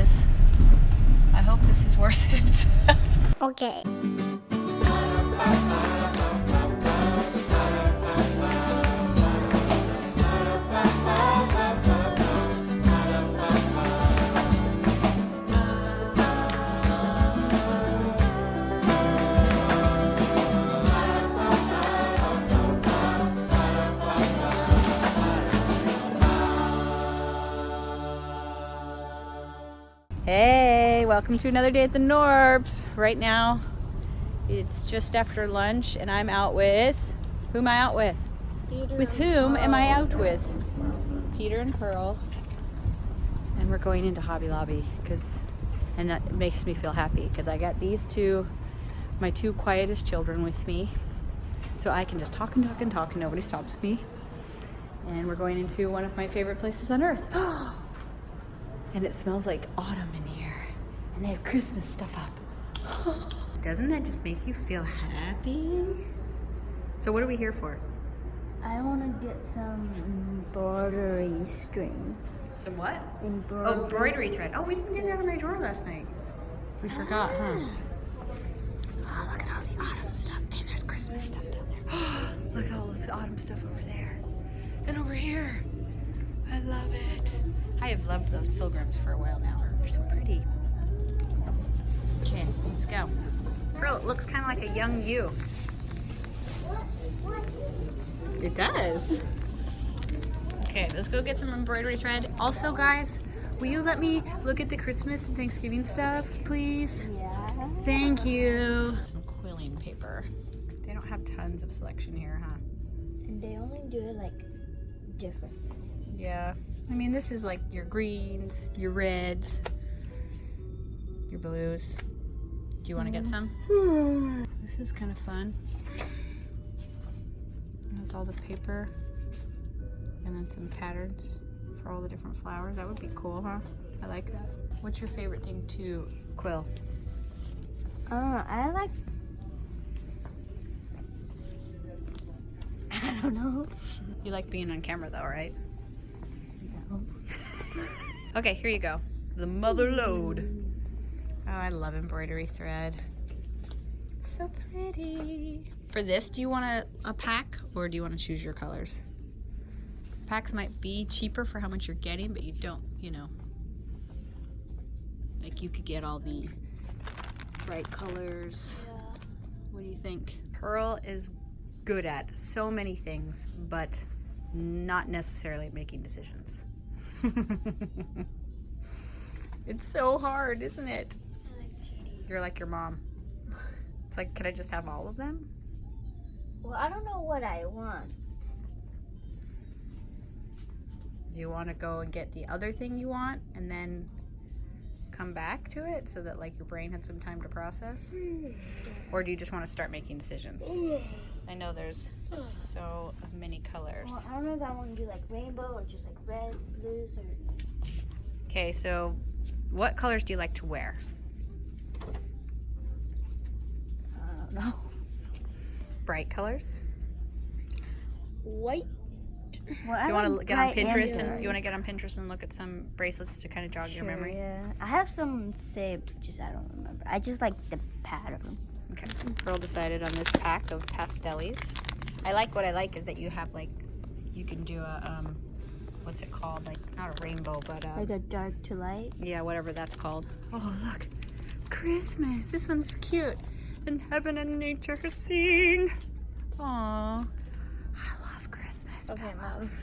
guys. I hope this is worth it. Okay. Hey, welcome to another day at the Knorpp. Right now, it's just after lunch, and I'm out with. Who am I out with? Peter With whom am I out with? Peter and Pearl. And we're going into Hobby Lobby and that makes me feel happy because I got these two, my two quietest children with me, so I can just talk and talk and talk and nobody stops me. And we're going into one of my favorite places on earth. And it smells like autumn in here. And they have Christmas stuff up. Doesn't that just make you feel happy? So what are we here for? I want to get some embroidery string. Some what? Embroidery. Oh, embroidery thread. Oh, we didn't get it out of my drawer last night. We forgot, huh? Oh, look at all the autumn stuff. And there's Christmas stuff down there. Look at all this autumn stuff over there. And over here. I love it. I have loved those pilgrims for a while now. They're so pretty. Okay, let's go. Bro, it looks kind of like a young you. It does. Okay, let's go get some embroidery thread. Also, guys, will you let me look at the Christmas and Thanksgiving stuff, please? Yeah. Thank you. Some quilling paper. They don't have tons of selection here, huh? And they only do it like different. Yeah. I mean, this is like your greens, your reds, your blues. Do you want to get some? This is kind of fun. That's all the paper. And then some patterns for all the different flowers. That would be cool, huh? I like that. What's your favorite thing to quill? I like. I don't know. You like being on camera though, right? No. Okay, here you go. The mother load. Oh, I love embroidery thread. So pretty. For this, do you want a pack or do you want to choose your colors? Packs might be cheaper for how much you're getting, but you don't, you know. Like you could get all the bright colors. Yeah. What do you think? Pearl is good at so many things, but not necessarily making decisions. It's so hard, isn't it? I like cheating. You're like your mom. It's like, can I just have all of them? Well, I don't know what I want. Do you want to go and get the other thing you want and then come back to it so that like your brain had some time to process? Or do you just want to start making decisions? I know there's so many colors. Well, I don't know if I want to do like rainbow or just like red, blues, or. Okay, so what colors do you like to wear? I don't know. Bright colors? White. Well, Do you want to get on Pinterest and and you want to get on Pinterest and look at some bracelets to kind of jog your memory? Yeah, I have some saved, just I don't remember. I just like the pattern. Okay. Pearl decided on this pack of pastellis. I like what I like is that you have like you can do a what's it called? Like not a rainbow, but Like a dark to light. yeah, whatever that's called. Oh look, Christmas! This one's cute. And heaven and nature sing. Aww, I love Christmas pillows.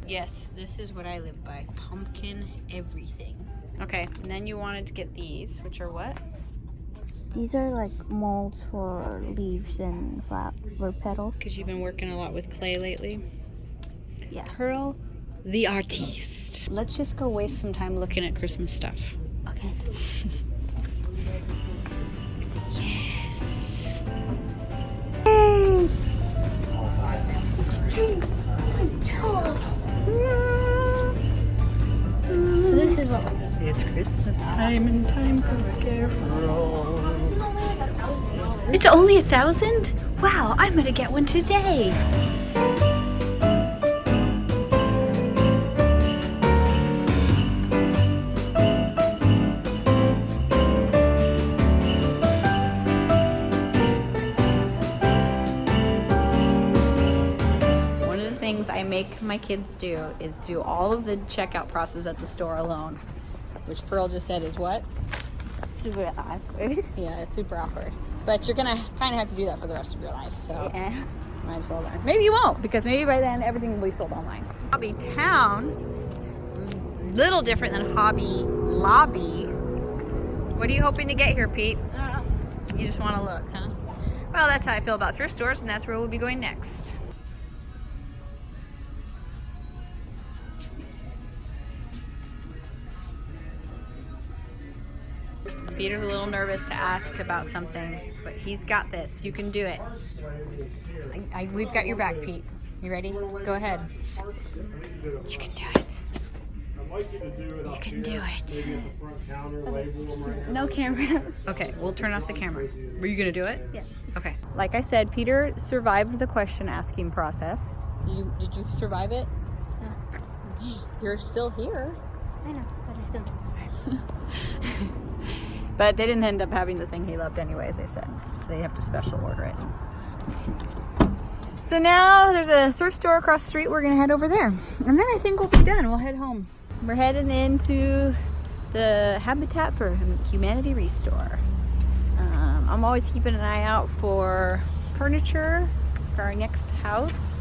Yes, this is what I live by. Pumpkin everything. Okay, and then you wanted to get these, which are what? These are like molds for leaves and flower petals. Because you've been working a lot with clay lately. Yeah. Pearl, the artiste. Let's just go waste some time looking at Christmas stuff. Okay. So this is what. It's Christmas time and time for a carol. This is only like $1,000. It's only 1,000? Wow, I'm gonna get one today. make my kids do is do all of the checkout process at the store alone, which Pearl just said is what? Super awkward. Yeah, it's super awkward. But you're gonna kind of have to do that for the rest of your life, so Yeah. might as well learn. Maybe you won't, because maybe by then everything will be sold online. Hobby Town, little different than Hobby Lobby. What are you hoping to get here, Pete? You just want to look, huh? Well, that's how I feel about thrift stores, and that's where we'll be going next. Peter's a little nervous to ask about something, but he's got this. You can do it. We've got your back, Pete. You ready? Go ahead. You can do it. You can do it. No camera. Okay, we'll turn off the camera. Were you gonna do it? Yes. Okay. Like I said, Peter survived the question asking process. Did you survive it? No. You're still here. I know, but I still didn't survive. But they didn't end up having the thing he loved anyways, they said. They have to special order it. So now there's a thrift store across the street. We're gonna head over there. And then I think we'll be done. We'll head home. We're heading into the Habitat for Humanity Restore. I'm always keeping an eye out for furniture for our next house.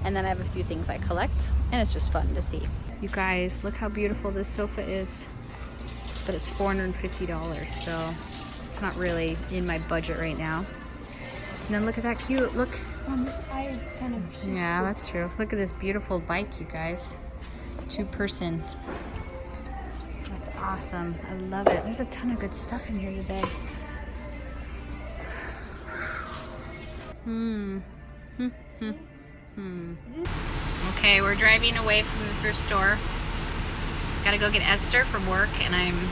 And then I have a few things I collect, and it's just fun to see. You guys, look how beautiful this sofa is. But it's $450, so it's not really in my budget right now. And then look at that cute, look. I kind of... Yeah, that's true. Look at this beautiful bike, you guys. 2-person. That's awesome. I love it. There's a ton of good stuff in here today. Okay, we're driving away from the thrift store. Gotta go get Esther from work, and I'm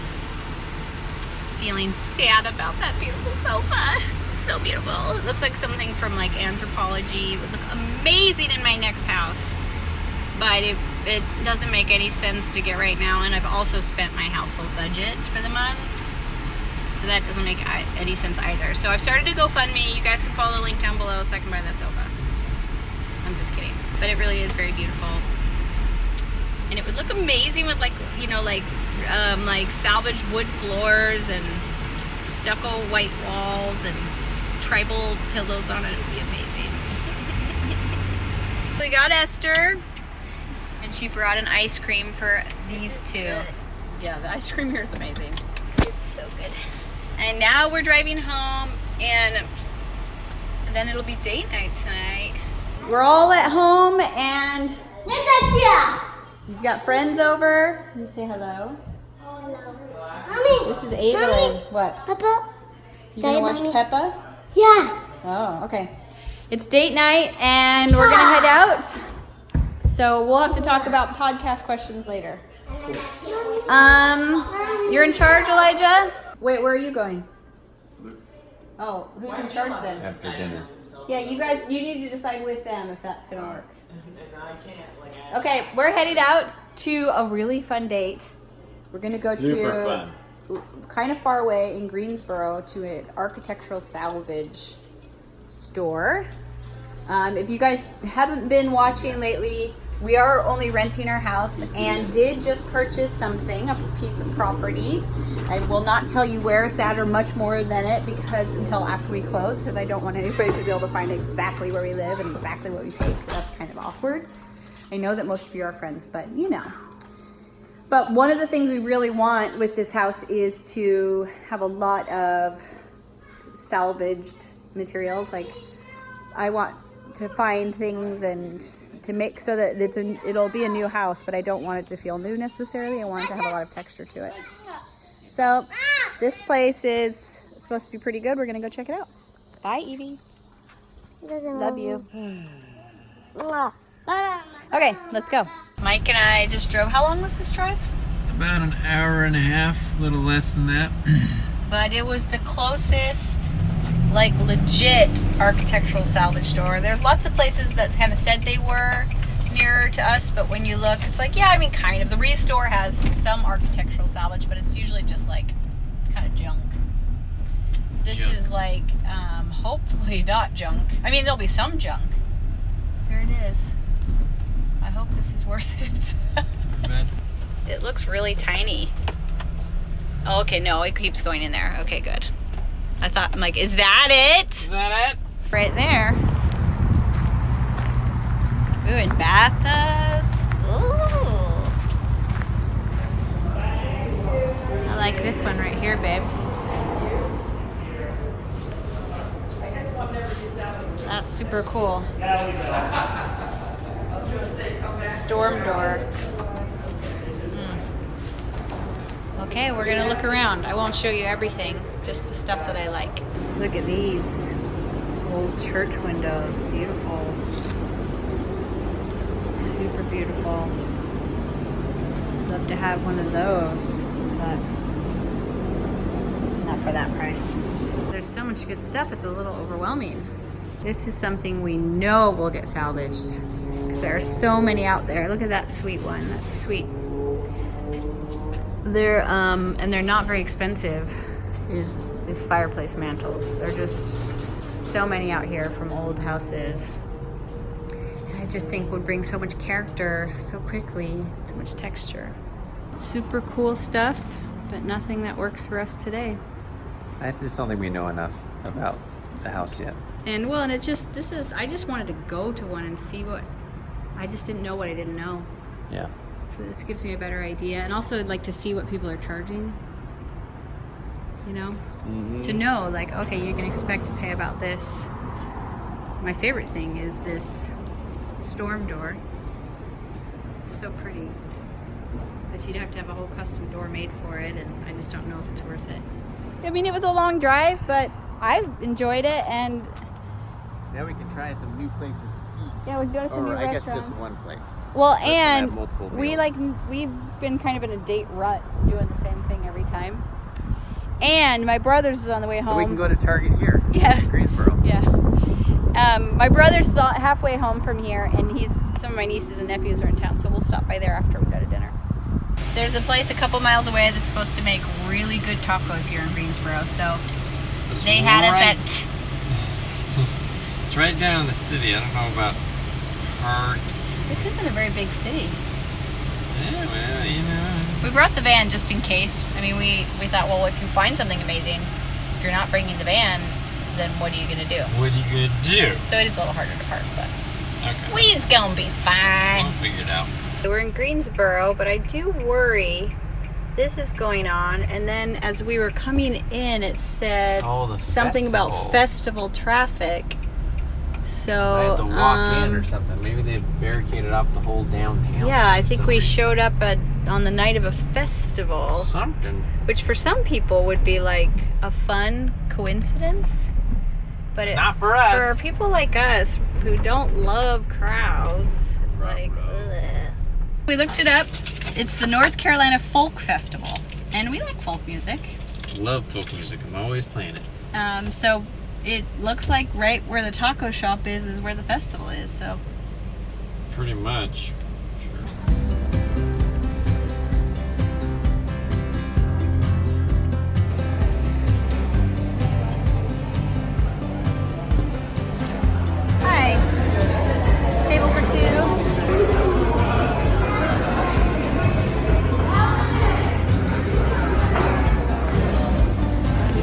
feeling sad about that beautiful sofa. It's so beautiful. It looks like something from like Anthropology. It would look amazing in my next house, but it doesn't make any sense to get right now, and I've also spent my household budget for the month, so that doesn't make any sense either. So I've started to GoFundMe. You guys can follow the link down below so I can buy that sofa. I'm just kidding, but it really is very beautiful. And it would look amazing with like, you know, like salvaged wood floors and stucco white walls and tribal pillows on it. It would be amazing. We got Esther, and she brought an ice cream for these two. Yeah, the ice cream here is amazing. It's so good. And now we're driving home, and then it'll be date night tonight. We're all at home, and you've got friends over. You say hello. Mommy. This is Ava. Mommy. What? Peppa. You gonna watch Mommy. Peppa? Yeah. Oh, okay. It's date night, and we're gonna head out. So we'll have to talk about podcast questions later. You're in charge, Elijah? Wait, where are you going? Luke's. Oh, who's in charge then? After dinner. Yeah, you guys, you need to decide with them if that's gonna work. Okay, we're headed out to a really fun date. We're gonna go Super to kind of far away in Greensboro to an architectural salvage store. If you guys haven't been watching lately, we are only renting our house and did just purchase something, a piece of property. I will not tell you where it's at or much more than it because until after we close, because I don't want anybody to be able to find exactly where we live and exactly what we pay, because that's kind of awkward. I know that most of you are friends, but you know. But one of the things we really want with this house is to have a lot of salvaged materials. Like, I want to find things and to make so that it'll be a new house, but I don't want it to feel new necessarily. I want it to have a lot of texture to it. So this place is supposed to be pretty good. We're gonna go check it out. Bye, Evie. Love you. Okay, let's go. Mike and I just drove. How long was this drive? About an hour and a half, a little less than that. But it was the closest, like, legit architectural salvage store. There's lots of places that kind of said they were nearer to us, but when you look, it's like, yeah, I mean, kind of. The Restore has some architectural salvage, but it's usually just like kind of junk. This is like, hopefully not junk. I mean, there'll be some junk. Here it is. I hope this is worth it. Bet. It looks really tiny. Oh, okay, no, it keeps going in there. Okay, good. I thought, I'm like, is that it? Is that it? Right there. Ooh, and bathtubs. Ooh. I like this one right here, babe. That's super cool. It's a storm door. Okay, we're gonna look around. I won't show you everything, just the stuff that I like. Look at these old church windows. Beautiful. Super beautiful. Love to have one of those, but not for that price. There's so much good stuff, it's a little overwhelming. This is something we know will get salvaged because there are so many out there. Look at that sweet one. That's sweet. They're and they're not very expensive. Is fireplace mantles. They're just so many out here from old houses. And I just think would bring so much character so quickly, so much texture. Super cool stuff, but nothing that works for us today. I just don't think we know enough about the house yet. And well, and it just I just wanted to go to one and see what I just didn't know what I didn't know. Yeah. So this gives me a better idea, and also I'd like to see what people are charging. You know, to know like, okay, you can expect to pay about this. My favorite thing is this storm door. It's so pretty, but you'd have to have a whole custom door made for it, and I just don't know if it's worth it. I mean, it was a long drive, but I've enjoyed it, and Now we can try some new places to eat. yeah, we can go to some new Or I guess restaurants. just one place. Well, Let's and have multiple we've been kind of in a date rut doing the same thing every time. And my brother's is on the way home. So we can go to Target here. Yeah. In Greensboro. Yeah. My brother's is halfway home from here, and some of my nieces and nephews are in town, so we'll stop by there after we go to dinner. There's a place a couple miles away that's supposed to make really good tacos here in Greensboro, so they had us at... It's right down in the city. I don't know about Park. This isn't a very big city. Yeah, well, you know. We brought the van just in case. I mean, we thought, well, if you find something amazing, if you're not bringing the van, then what are you gonna do? What are you gonna do? So it is a little harder to park, but Okay. we's gonna be fine. We'll figure it out. We're in Greensboro, but I do worry this is going on, and then as we were coming in, it said Oh, the something about festival. festival traffic. So I had to walk in or something. Maybe they barricaded off the whole downtown. yeah, I think we Something. showed up on the night of a festival, Something. which for some people would be like a fun coincidence, but Not for us. For people like us who don't love crowds, it's like ugh. We looked it up. It's the North Carolina Folk Festival, and we like folk music. Love folk music. I'm always playing it. So it looks like right where the taco shop is where the festival is. So Pretty much. Sure. hi, table for two.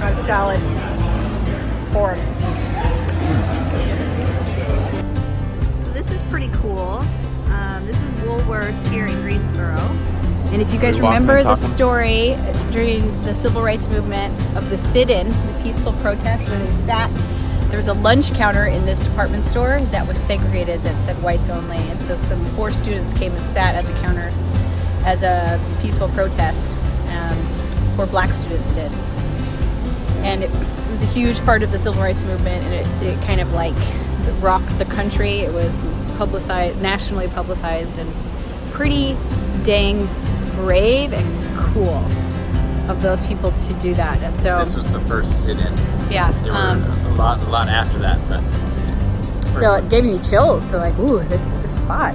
A salad. Pork. So this is pretty cool. This is Woolworths here in Greensboro. And if you guys Are we walking remember and the talking? story during the civil rights movement of the sit-in, the peaceful protest where they sat, there was a lunch counter in this department store that was segregated that said whites only. And so some 4 students came and sat at the counter as a peaceful protest, 4 black students did. And it was a huge part of the civil rights movement, and it kind of like rocked the country. It was publicized, nationally publicized, and pretty dang brave and cool of those people to do that. And so This was the first sit-in. yeah, There were a lot after that, but so it gave me chills. So like, ooh, this is the spot.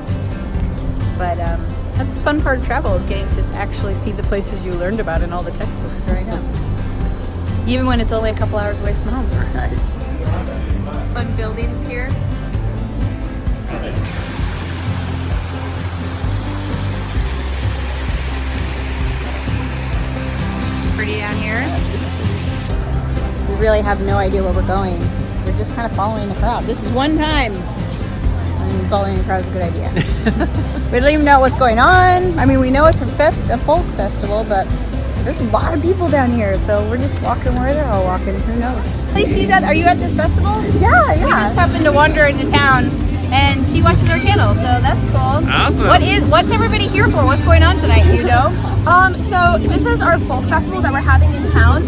But that's the fun part of travel, is getting to actually see the places you learned about in all the textbooks growing up, even when it's only a couple hours away from home. right. Fun buildings here. pretty down here. We really have no idea where we're going. We're just kind of following the crowd. This is one time when following the crowd is a good idea. We don't even know what's going on. I mean, we know it's a folk festival, but there's a lot of people down here, so we're just walking where they're all walking. Who knows? Are you at this festival? Yeah. We just happened to wander into town, and she watches our channel, so that's cool. Awesome. What's everybody here for? What's going on tonight? You know? So this is our folk festival that we're having in town,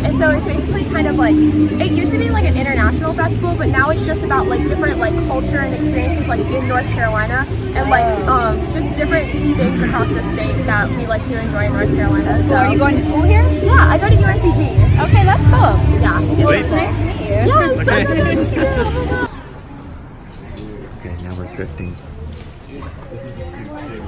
and so it's basically kind of like, it used to be like an international festival, but now it's just about like different like culture and experiences like in North Carolina, and like just different things across the state that we like to enjoy in North Carolina. So are you going to school here? Yeah, I go to UNCG. Okay, that's cool. Yeah, It's nice to meet you. Yes, so good to meet you. Oh my God. Okay, now we're thrifting. This is a suit too.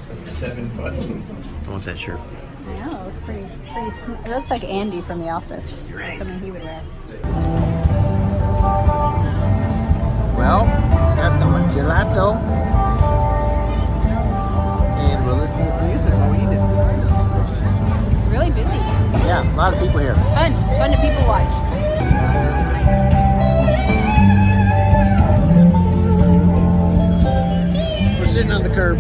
A 7-button. I want that shirt. I know, it's pretty sweet. It looks like Andy from The Office. Right. Something he would wear. Well, got some gelato. And we're listening to some music while we eat it. Really busy. Yeah, a lot of people here. Fun to people watch. We're sitting on the curb.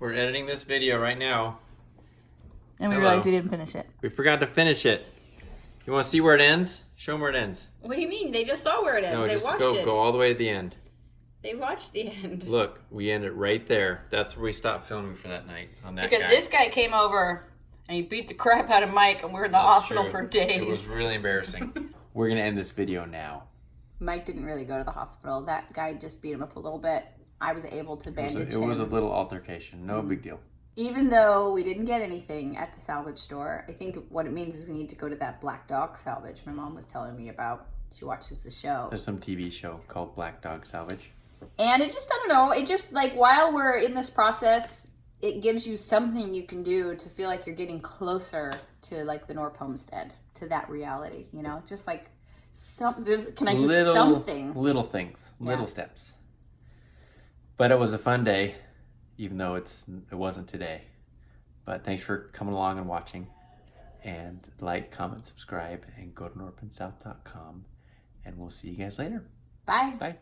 We're editing this video right now. And we Hello. realized we didn't finish it. We forgot to finish it. You want to see where it ends? Show them where it ends. What do you mean? They just saw where it ends. No, They just watched go it. go all the way to the end. They watched the end. Look, we end it right there. That's where we stopped filming for that night on that Because guy. this guy came over and he beat the crap out of Mike, and we were in the hospital True. for days. It was really embarrassing. We're gonna end this video now. Mike didn't really go to the hospital. That guy just beat him up a little bit. I was able to bandage It was a him. little altercation. No big deal. Even though we didn't get anything at the salvage store, I think what it means is we need to go to that Black Dog Salvage my mom was telling me about. She watches the show. There's some TV show called Black Dog Salvage. And it just, I don't know, it just, like, while we're in this process, it gives you something you can do to feel like you're getting closer to, like, the Knorpp homestead, to that reality, you know? Just, like, can I do something? Little things. Little steps. But it was a fun day, even though it wasn't today. But thanks for coming along and watching. And like, comment, subscribe, and go to knorpindsouth.com. And we'll see you guys later. Bye. Bye.